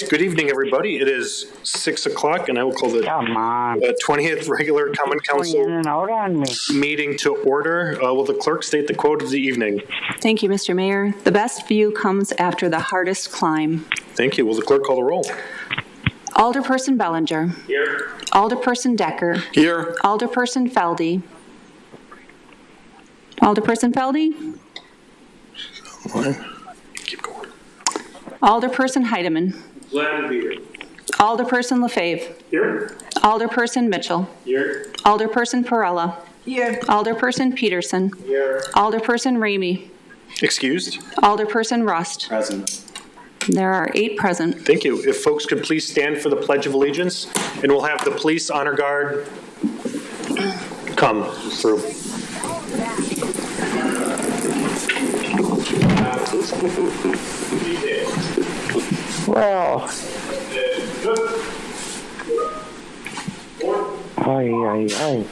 Good evening, everybody. It is 6 o'clock, and I will call the 20th regular Common Council meeting to order. Will the clerk state the quote of the evening? Thank you, Mr. Mayor. The best view comes after the hardest climb. Thank you. Will the clerk call the roll? Alderperson Bellinger. Here. Alderperson Decker. Here. Alderperson Feldy. Alderperson Feldy. Keep going. Alderperson Heidemann. Glad to be here. Alderperson LaFave. Here. Alderperson Mitchell. Here. Alderperson Perella. Here. Alderperson Peterson. Here. Alderperson Ramey. Excused. Alderperson Rust. Present. There are 8 present. Thank you. If folks could please stand for the Pledge of Allegiance, and we'll have the police honor guard come through. Well. Ay, ay, ay.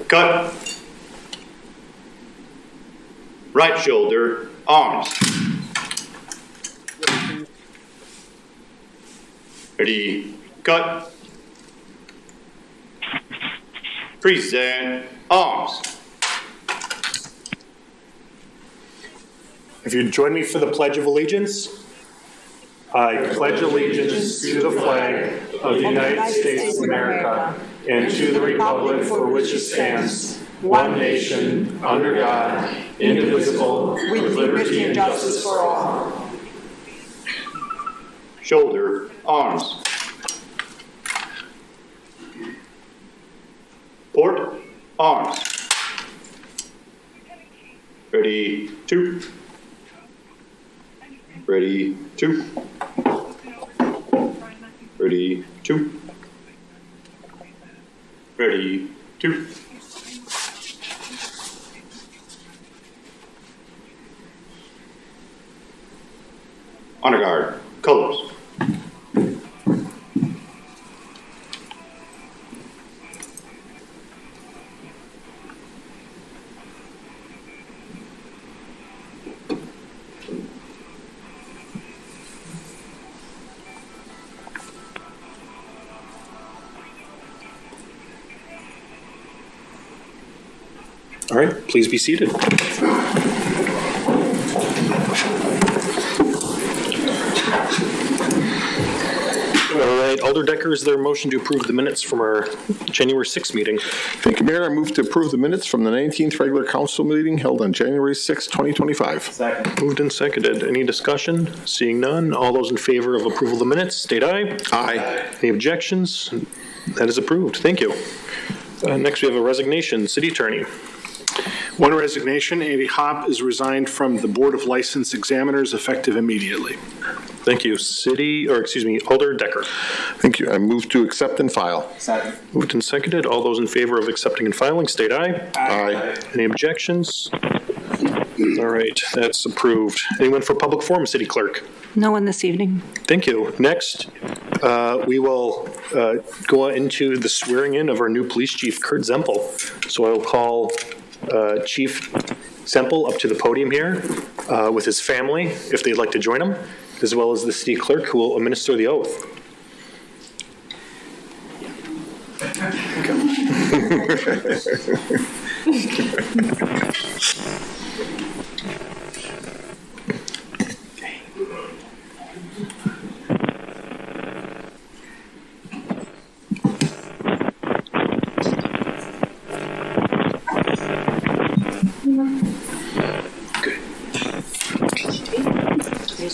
Cut. Right shoulder, arms. Ready, cut. Present, arms. If you'd join me for the Pledge of Allegiance. I pledge allegiance to the flag of the United States of America and to the republic for which it stands, one nation, under God, indivisible, with liberty and justice for all. Shoulder, arms. Port, arms. Ready, 2. Ready, 2. Ready, 2. Ready, 2. Honor guard, colors. All right, please be seated. All right, Alder Decker, is there a motion to approve the minutes from our January 6th meeting? Thank you, Mayor. I move to approve the minutes from the 19th regular council meeting held on January 6, 2025. Second. Moved and seconded. Any discussion? Seeing none, all those in favor of approval of the minutes, state aye. Aye. Any objections? That is approved. Thank you. Next, we have a resignation. City Attorney. One resignation, Andy Hopp is resigned from the Board of License Examiners effective immediately. Thank you. Alder Decker. Thank you. I move to accept and file. Second. Moved and seconded. All those in favor of accepting and filing, state aye. Aye. Any objections? All right, that's approved. Anyone for public forum, City Clerk? No one this evening. Thank you. Next, we will go into the swearing in of our new police chief, Kurt Zempel. So I will call Chief Zempel up to the podium here with his family, if they'd like to join him, as well as the city clerk who will administer the oath.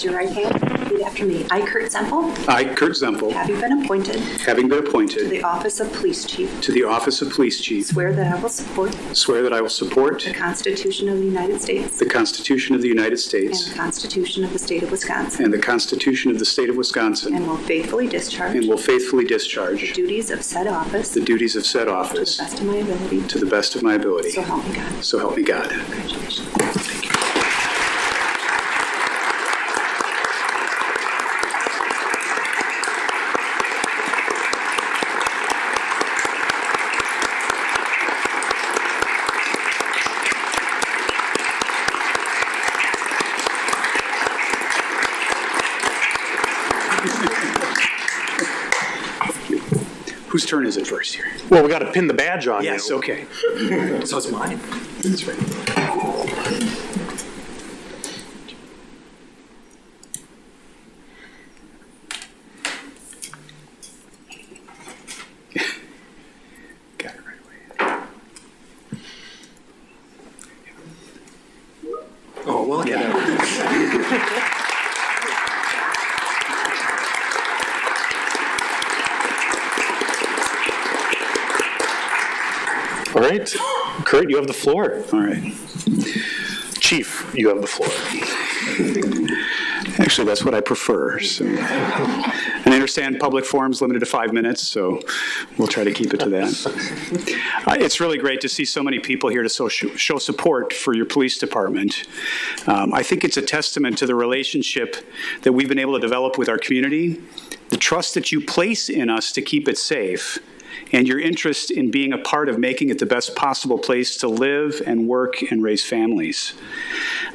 Raise your right hand. Repeat after me. I, Kurt Semple, I, Kurt Zempel, having been appointed having been to appointed the office of police chief, to the office of police chief, swear that I will support swear that I will support the Constitution of the United States the Constitution of the United and States the Constitution of the State of Wisconsin, and the Constitution of the State of Wisconsin, and will faithfully discharge and will faithfully the discharge duties of said office the duties of said to the office best of my ability. to the best of my ability. So help me God. So help me God. Congratulations. Whose turn is it first here? Well, we got to pin the badge on you. Yes, okay. So it's mine. That's right. Got it right away. Oh, well, yeah. All right. Kurt, you have the floor. All right. Chief, you have the floor. Actually, that's what I prefer. So. And I understand public forum's limited to 5 minutes, so we'll try to keep it to that. It's really great to see so many people here to show support for your police department. I think it's a testament to the relationship that we've been able to develop with our community, the trust that you place in us to keep it safe, and your interest in being a part of making it the best possible place to live and work and raise families.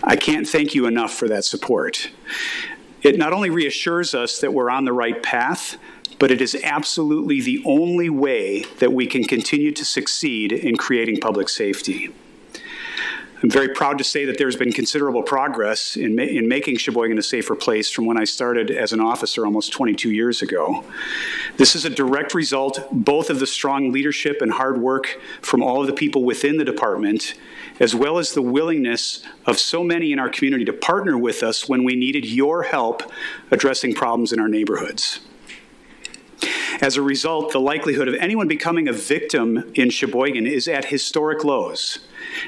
I can't thank you enough for that support. It not only reassures us that we're on the right path, but it is absolutely the only way that we can continue to succeed in creating public safety. I'm very proud to say that there's been considerable progress in making Sheboygan a safer place from when I started as an officer almost 22 years ago. This is a direct result both of the strong leadership and hard work from all of the people within the department, as well as the willingness of so many in our community to partner with us when we needed your help addressing problems in our neighborhoods. As a result, the likelihood of anyone becoming a victim in Sheboygan is at historic lows.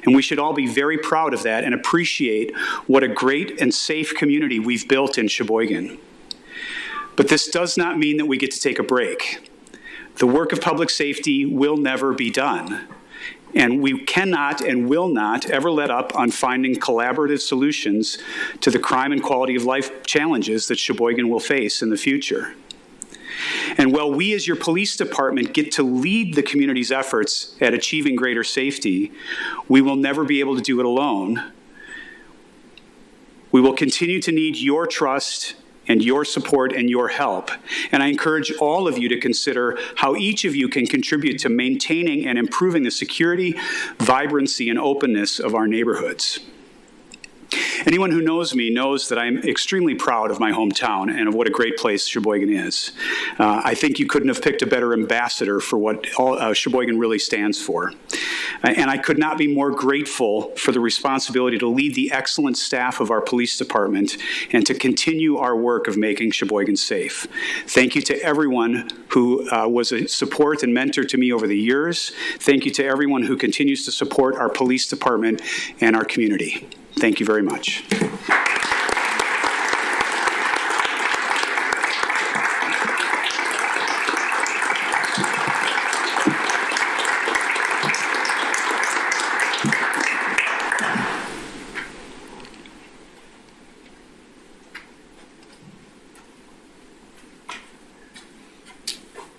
And we should all be very proud of that and appreciate what a great and safe community we've built in Sheboygan. But this does not mean that we get to take a break. The work of public safety will never be done. And we cannot and will not ever let up on finding collaborative solutions to the crime and quality of life challenges that Sheboygan will face in the future. And while we as your police department get to lead the community's efforts at achieving greater safety, we will never be able to do it alone. We will continue to need your trust and your support and your help. And I encourage all of you to consider how each of you can contribute to maintaining and improving the security, vibrancy, and openness of our neighborhoods. Anyone who knows me knows that I'm extremely proud of my hometown and of what a great place Sheboygan is. I think you couldn't have picked a better ambassador for what Sheboygan really stands for. And I could not be more grateful for the responsibility to lead the excellent staff of our police department and to continue our work of making Sheboygan safe. Thank you to everyone who was a support and mentor to me over the years. Thank you to everyone who continues to support our police department and our community. Thank you very much.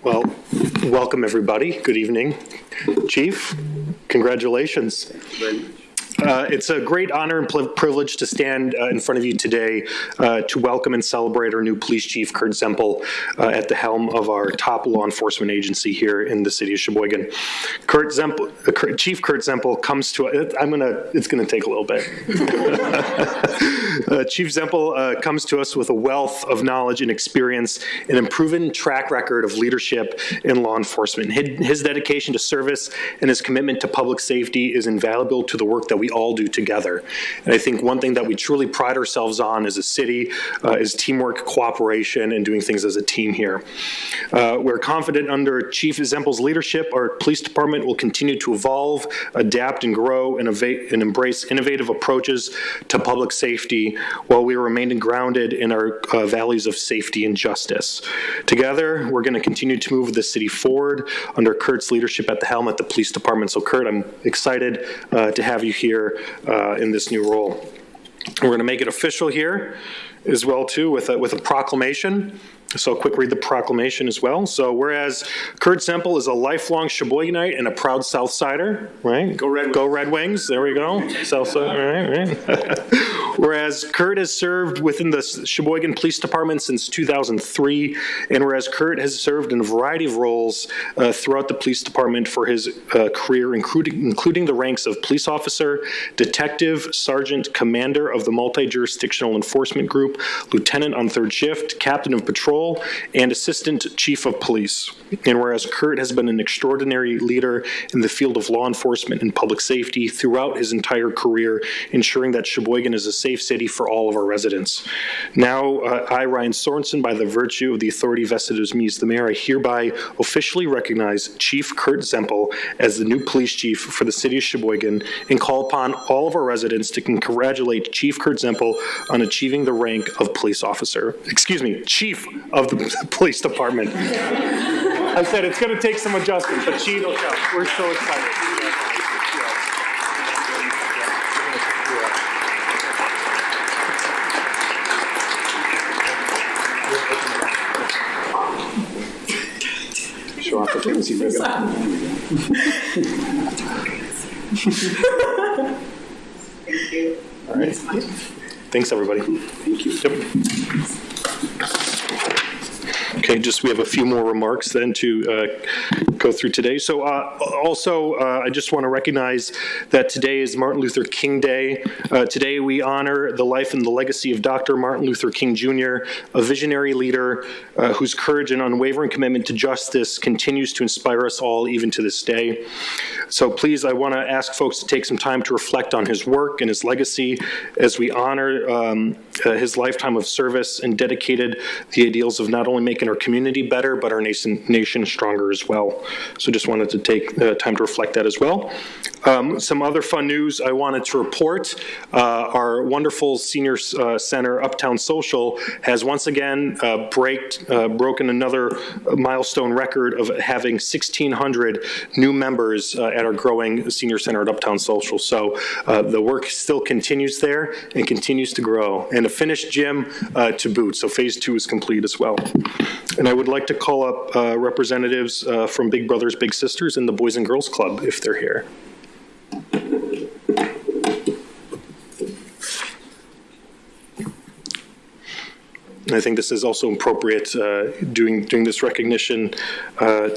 Well, welcome everybody. Good evening. Chief, congratulations. It's a great honor and privilege to stand in front of you today to welcome and celebrate our new police chief, Kurt Semple, at the helm of our top law enforcement agency here in the city of Sheboygan. Chief Kurt Semple comes to, it's gonna take a little bit. Chief Semple comes to us with a wealth of knowledge and experience and a proven track record of leadership in law enforcement. His dedication to service and his commitment to public safety is invaluable to the work that we all do together. And I think one thing that we truly pride ourselves on as a city is teamwork, cooperation, and doing things as a team here. We're confident under Chief Zempel's leadership, our police department will continue to evolve, adapt, and grow, and embrace innovative approaches to public safety while we remain grounded in our values of safety and justice. Together, we're going to continue to move the city forward under Kurt's leadership at the helm at the police department. So Kurt, I'm excited to have you here in this new role. We're going to make it official here as well, too, with a proclamation. So a quick read the proclamation as well. So whereas Kurt Zempel is a lifelong Sheboyganite and a proud Southsider, right? Go Red Wings. Go Red Wings. There we go. Southside, right. Whereas Kurt has served within the Sheboygan Police Department since 2003, and whereas Kurt has served in a variety of roles throughout the police department for his career, including the ranks of police officer, detective, sergeant, commander of the multi-jurisdictional enforcement group, lieutenant on third shift, captain of patrol, and assistant chief of police. And whereas Kurt has been an extraordinary leader in the field of law enforcement and public safety throughout his entire career, ensuring that Sheboygan is a safe city for all of our residents. Now, I, Ryan Sorensen, by the virtue of the authority vested as me as the mayor, I hereby officially recognize Chief Kurt Zempel as the new police chief for the city of Sheboygan and call upon all of our residents to congratulate Chief Kurt Zempel on achieving the rank of police officer. Excuse me, chief of the police department. I said it's going to take some adjustment, but chief, we're so excited. Show off the things you All right. Thanks, everybody. Thank you. Yep. Okay, we have a few more remarks then to go through today. So also, I just want to recognize that today is Martin Luther King Day. Today we honor the life and the legacy of Dr. Martin Luther King Jr., a visionary leader whose courage and unwavering commitment to justice continues to inspire us all even to this day. So please, I want to ask folks to take some time to reflect on his work and his legacy as we honor his lifetime of service and dedicated the ideals of not only making our community better, but our nation stronger as well. So just wanted to take time to reflect that as well. Some other fun news I wanted to report. Our wonderful senior center, Uptown Social, has once again broken another milestone record of having 1,600 new members at our growing senior center at Uptown Social. So the work still continues there and continues to grow. And a finished gym to boot. So phase 2 is complete as well. And I would like to call up representatives from Big Brothers Big Sisters and the Boys and Girls Club if they're here. And I think this is also appropriate doing this recognition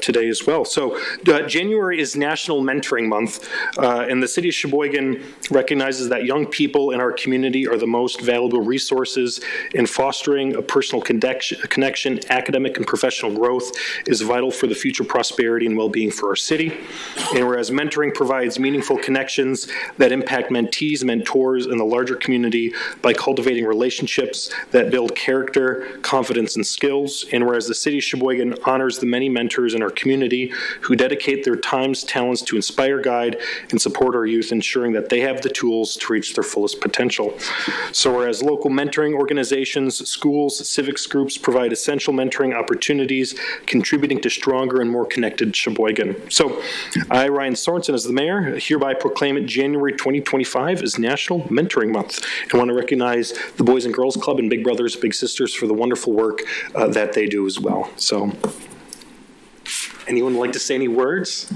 today as well. So January is National Mentoring Month, and the City of Sheboygan recognizes that young people in our community are the most valuable resources, and fostering a personal connection, academic and professional growth is vital for the future prosperity and well-being for our city. And whereas mentoring provides meaningful connections that impact mentees, mentors, and the larger community by cultivating relationships that build character, confidence, and skills. And whereas the City of Sheboygan honors the many mentors in our community who dedicate their times, talents to inspire, guide, and support our youth, ensuring that they have the tools to reach their fullest potential. So whereas local mentoring organizations, schools, civics groups provide essential mentoring opportunities, contributing to stronger and more connected Sheboygan. So I, Ryan Sorensen, as the mayor, hereby proclaim it January 2025 as National Mentoring Month. I want to recognize the Boys and Girls Club and Big Brothers Big Sisters for the wonderful work that they do as well. So, anyone like to say any words?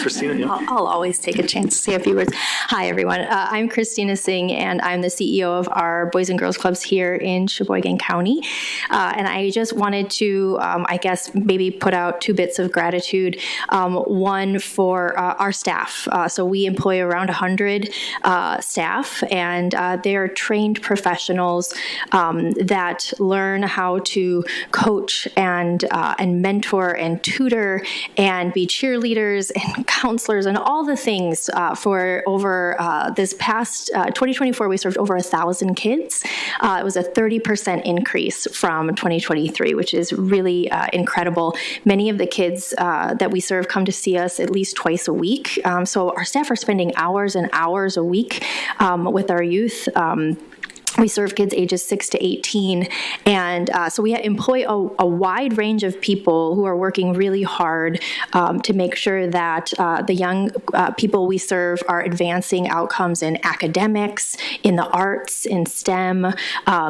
Christina, yeah. I'll always take a chance to say a few words. Hi, everyone. I'm Christina Singh, and I'm the CEO of our Boys and Girls Clubs here in Sheboygan County. And I just wanted to, I guess, maybe put out 2 bits of gratitude. One for our staff. So we employ around 100 staff, and they are trained professionals that learn how to coach and mentor and tutor and be cheerleaders cheerleaders and counselors and all the things for over this past 2024. We served over 1,000 kids. It was a 30% increase from 2023, which is really incredible. Many of the kids that we serve come to see us at least twice a week. So our staff are spending hours and hours a week with our youth. We serve kids ages 6 to 18, and so we employ a wide range of people who are working really hard to make sure that the young people we serve are advancing outcomes in academics, in the arts, in STEM,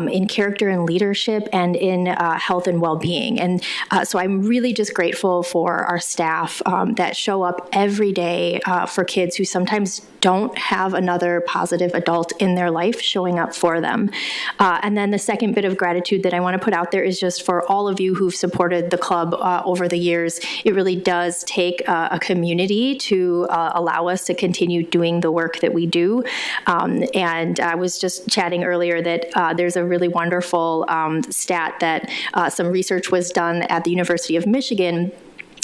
in character and leadership, and in health and well-being. And so I'm really just grateful for our staff that show up every day for kids who sometimes don't have another positive adult in their life showing up for them. And then the second bit of gratitude that I want to put out there is just for all of you who've supported the club over the years. It really does take a community to allow us to continue doing the work that we do. And I was just chatting earlier that there's a really wonderful stat that some research was done at the University of Michigan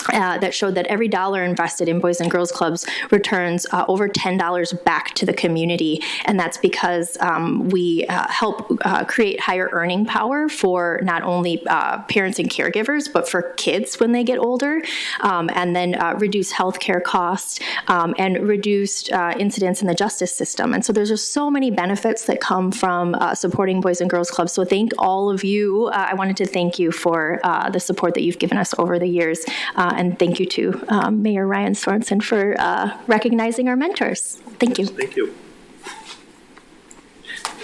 that showed that every dollar invested in Boys and Girls Clubs returns over $10 back to the community. And that's because we help create higher earning power for not only parents and caregivers, but for kids when they get older, and then reduce healthcare costs and reduced incidents in the justice system. And so there's just so many benefits that come from supporting Boys and Girls Clubs. So thank all of you. I wanted to thank you for the support that you've given us over the years. And thank you to Mayor Ryan Sorensen for recognizing our mentors. Thank you. Thank you.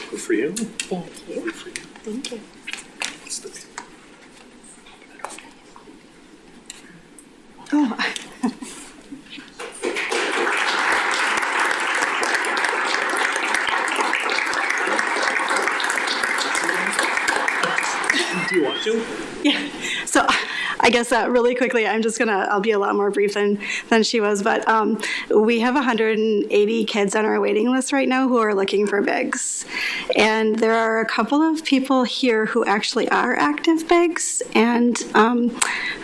Good for you. Thank you. Thank you. Oh. Do you want to? Yeah. So I guess really quickly, I'll be a lot more brief than she was, but we have 180 kids on our waiting list right now who are looking for BIGs. And there are a couple of people here who actually are active BIGs, and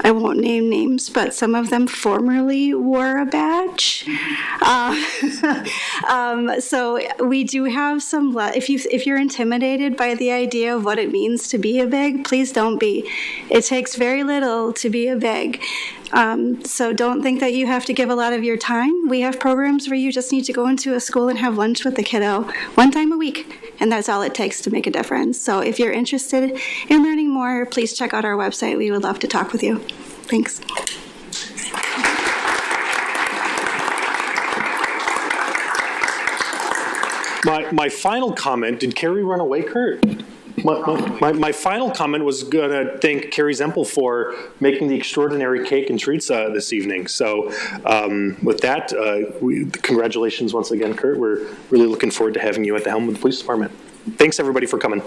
I won't name names, but some of them formerly wore a badge. So we do have some, if you're intimidated by the idea of what it means to be a BIG, please don't be. It takes very little to be a BIG. So don't think that you have to give a lot of your time. We have programs where you just need to go into a school and have lunch with the kiddo one time a week, and that's all it takes to make a difference. So if you're interested in learning more, please check out our website. We would love to talk with you. Thanks. My final comment, did Carrie run away, Kurt? My final comment was going to thank Carrie Zempel for making the extraordinary cake and treats this evening. So with that, congratulations once again, Kurt. We're really looking forward to having you at the helm of the police department. Thanks, everybody, for coming.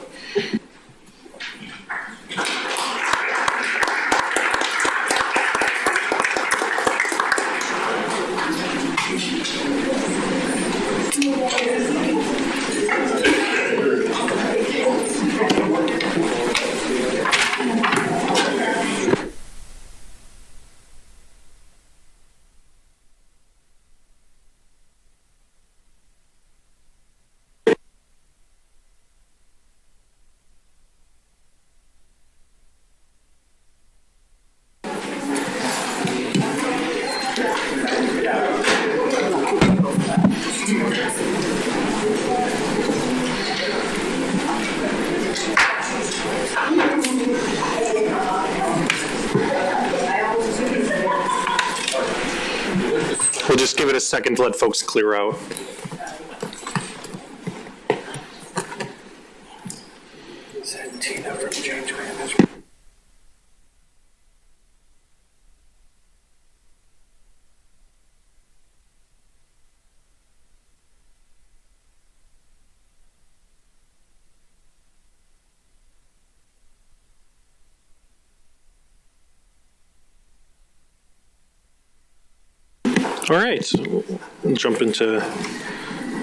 We'll just give it a second to let folks clear out. All right, so we'll jump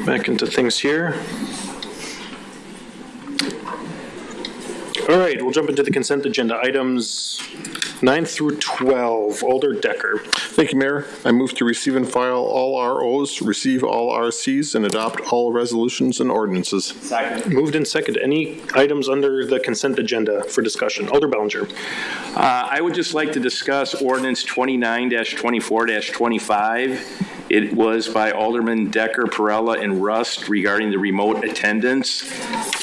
back into things here. All right, we'll jump into the consent agenda items 9 through 12, Alder Decker. Thank you, Mayor. I move to receive and file all ROs, receive all RCs, and adopt all resolutions and ordinances. Second. Moved and seconded. Any items under the consent agenda for discussion? Alder Bellinger. I would just like to discuss ordinance 29-24-25. It was by Alderman Decker, Perella, and Rust regarding the remote attendance.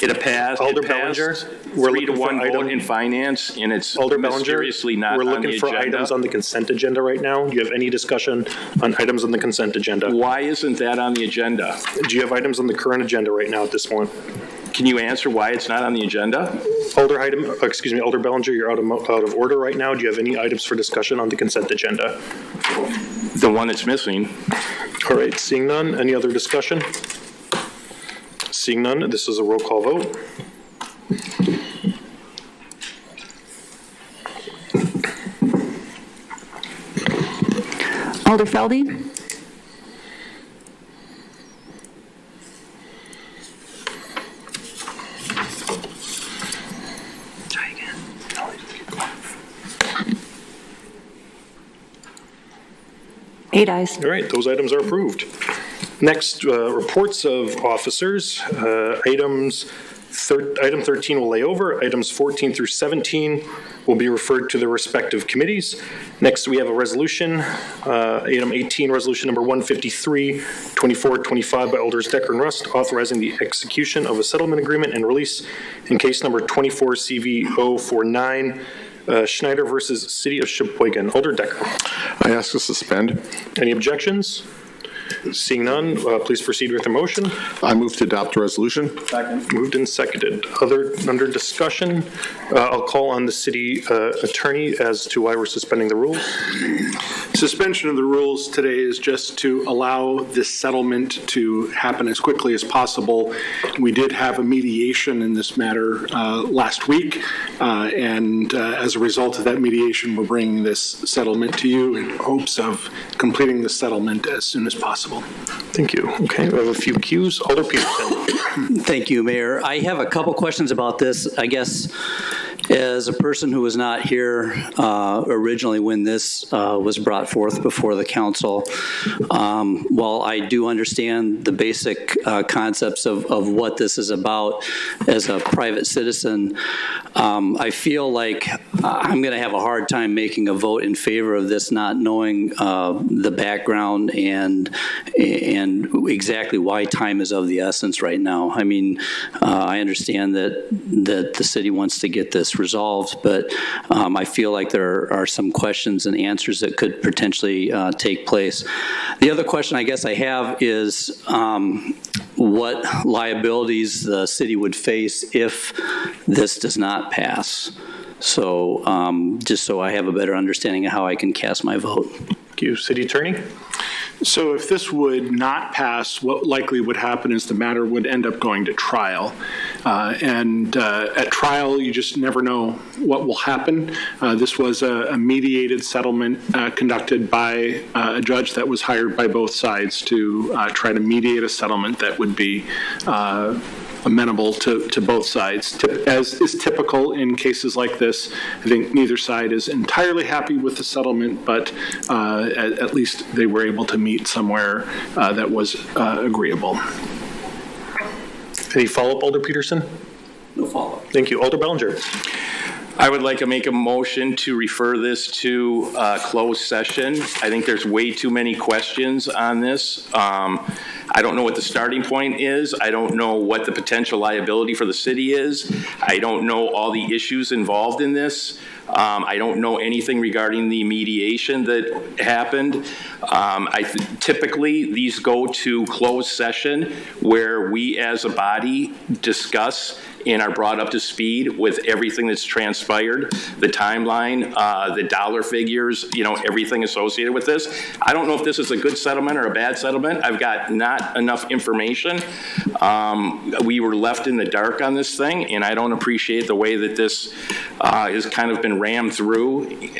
It passed. Alder it Bellinger, passed we're 3-1 looking for vote in finance, and it's Alder Bellinger, mysteriously not we're on the looking for agenda. items on the consent agenda right now. Do you have any discussion on items on the consent agenda? Why isn't that on the agenda? Do you have items on the current agenda right now at this point? Can you answer why it's not on the agenda? Alder Bellinger, you're out of order right now. Do you have any items for discussion on the consent agenda? The one that's missing. All right, seeing none, any other discussion? Seeing none, this is a roll call vote. Alder Felde? Try again. 8 ayes. All right, those items are approved. Next, reports of officers. Item 13 will lay over. Items 14 through 17 will be referred to the respective committees. Next, we have a resolution, item 18, resolution number 153-2425 by Alders Decker and Rust, authorizing the execution of a settlement agreement and release in case number 24CV049, Schneider versus City of Sheboygan. Alder Decker. I ask to suspend. Any objections? Seeing none, please proceed with the motion. I move to adopt the resolution. Second. Moved and seconded. Under discussion, I'll call on the city attorney as to why we're suspending the rules. Suspension of the rules today is just to allow this settlement to happen as quickly as possible. We did have a mediation in this matter last week, and as a result of that mediation, we're bringing this settlement to you in hopes of completing the settlement as soon as possible. Thank you. Okay, we have a few cues. Alder Peterson. Thank you, Mayor. I have a couple questions about this. I guess as a person who was not here originally when this was brought forth before the council, while I do understand the basic concepts of what this is about as a private citizen, I feel like I'm going to have a hard time making a vote in favor of this, not knowing the background and exactly why time is of the essence right now. I mean, I understand that the city wants to get this resolved, but I feel like there are some questions and answers that could potentially take place. The other question I guess I have is what liabilities the city would face if this does not pass. So just so I have a better understanding of how I can cast my vote. Thank you. City Attorney? So if this would not pass, what likely would happen is the matter would end up going to trial. And at trial, you just never know what will happen. This was a mediated settlement conducted by a judge that was hired by both sides to try to mediate a settlement that would be amenable to both sides. As is typical in cases like this, I think neither side is entirely happy with the settlement, but at least they were able to meet somewhere that was agreeable. Any follow-up, Alder Peterson? No follow-up. Thank you. Alder Bellinger? I would like to make a motion to refer this to closed session. I think there's way too many questions on this. I don't know what the starting point is. I don't know what the potential liability for the city is. I don't know all the issues involved in this. I don't know anything regarding the mediation that happened. Typically, these go to closed session where we as a body discuss and are brought up to speed with everything that's transpired, the timeline, the dollar figures, everything associated with this. I don't know if this is a good settlement or a bad settlement. I've got not enough information. We were left in the dark on this thing, and I don't appreciate the way that this has kind of been rammed through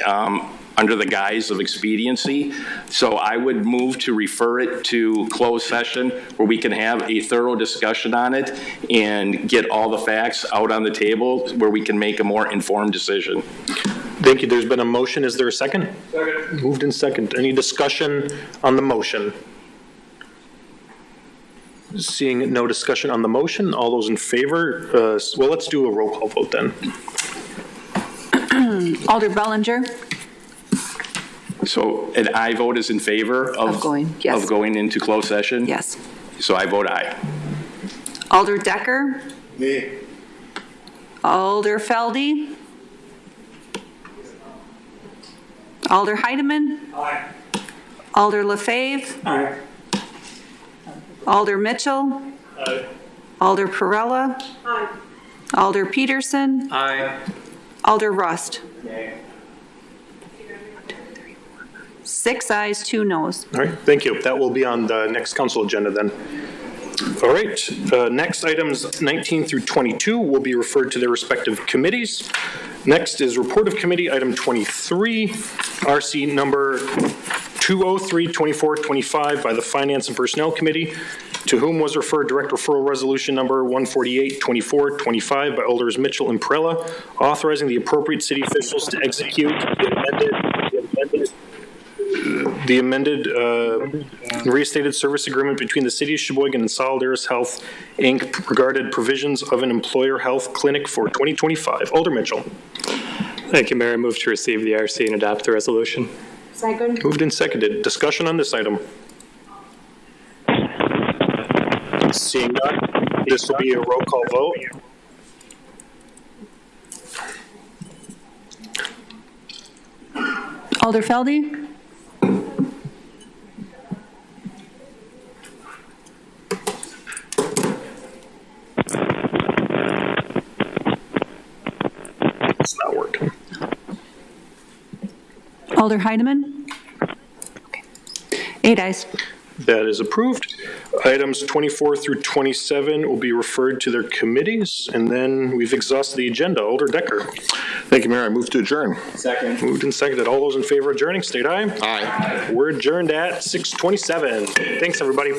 under the guise of expediency. So I would move to refer it to closed session where we can have a thorough discussion on it and get all the facts out on the table where we can make a more informed decision. Thank you. There's been a motion. Is there a second? Second. Moved in second. Any discussion on the motion? Seeing no discussion on the motion, all those in favor, well, let's do a roll call vote then. Alder Bellinger. So an aye vote is in favor Of going, yes. of going into closed session? Yes. So I vote aye. Alder Decker. Me. Alder Felde. Alder Heidemann. Aye. Alder LaFave. Aye. Alder Mitchell. Aye. Alder Perella. Aye. Alder Peterson. Aye. Alder Rust. Nay. 6 ayes, 2 noes. All right, thank you. That will be on the next council agenda then. All right, next items 19 through 22 will be referred to their respective committees. Next is report of committee item 23, RC number 203-2425 by the Finance and Personnel Committee, to whom was referred direct referral resolution number 148-2425 by Alders Mitchell and Perella, authorizing the appropriate city officials to execute the amended restated service agreement between the City of Sheboygan and Solidaris Health, Inc. regarding provisions of an employer health clinic for 2025. Alder Mitchell. Thank you, Mayor. I move to receive the RC and adopt the resolution. Second. Moved and seconded. Discussion on this item. Seeing none, this will be a roll call vote. Alder Felde. It's not working. Alder Heidemann. Okay. 8 ayes. That is approved. Items 24 through 27 will be referred to their committees, and then we've exhausted the agenda. Alder Decker. Thank you, Mayor. I move to adjourn. Second. Moved and seconded. All those in favor of adjourning, state aye. Aye. We're adjourned at 6:27. Thanks, everybody.